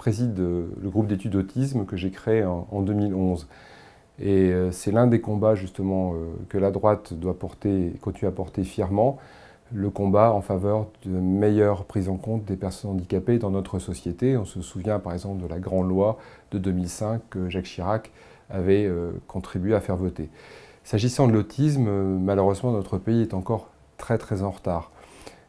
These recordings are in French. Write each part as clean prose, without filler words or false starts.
préside le groupe d'études autisme que j'ai créé en 2011. Et c'est l'un des combats justement que la droite doit porter et continue à porter fièrement, le combat en faveur de meilleure prise en compte des personnes handicapées dans notre société. On se souvient par exemple de la grande loi de 2005 que Jacques Chirac avait contribué à faire voter. S'agissant de l'autisme, malheureusement notre pays est encore très en retard.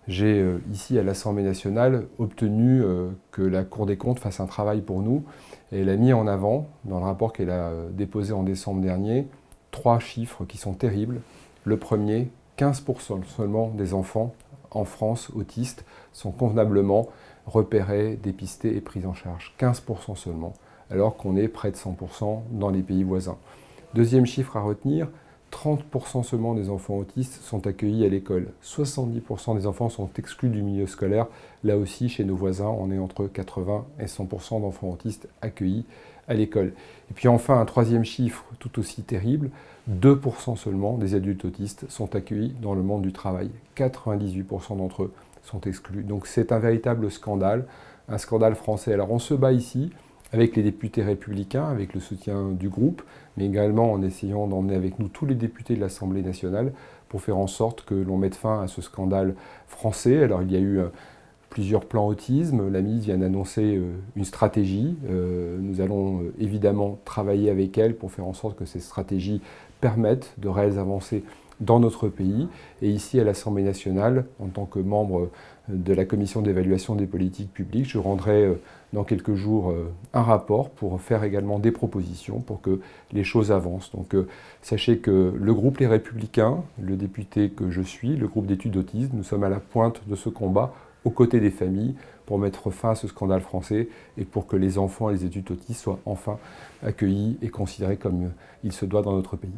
J'ai ici à l'Assemblée nationale obtenu que la Cour des comptes fasse un travail pour nous et elle a mis en avant, dans le rapport qu'elle a déposé en décembre dernier, 3 chiffres qui sont terribles. Le premier, 15% seulement des enfants en France autistes sont convenablement repérés, dépistés et pris en charge. 15% seulement, alors qu'on est près de 100% dans les pays voisins. Deuxième chiffre à retenir, 30% seulement des enfants autistes sont accueillis à l'école. 70% des enfants sont exclus du milieu scolaire. Là aussi, chez nos voisins, on est entre 80 et 100% d'enfants autistes accueillis à l'école. Et puis enfin, un troisième chiffre tout aussi terrible, 2% seulement des adultes autistes sont accueillis dans le monde du travail. 98% d'entre eux sont exclus. Donc c'est un véritable scandale, un scandale français. Alors on se bat ici avec les députés républicains, avec le soutien du groupe, mais également en essayant d'emmener avec nous tous les députés de l'Assemblée nationale pour faire en sorte que l'on mette fin à ce scandale français. Alors il y a eu plusieurs plans autisme, la ministre vient d'annoncer une stratégie. Nous allons évidemment travailler avec elle pour faire en sorte que ces stratégies permettent de réelles avancées dans notre pays. Et ici à l'Assemblée nationale, en tant que membre de la commission d'évaluation des politiques publiques, je rendrai dans quelques jours un rapport pour faire également des propositions pour que les choses avancent. Donc sachez que le groupe Les Républicains, le député que je suis, le groupe d'études autisme, nous sommes à la pointe de ce combat aux côtés des familles pour mettre fin à ce scandale français et pour que les enfants et les adultes autistes soient enfin accueillis et considérés comme il se doit dans notre pays.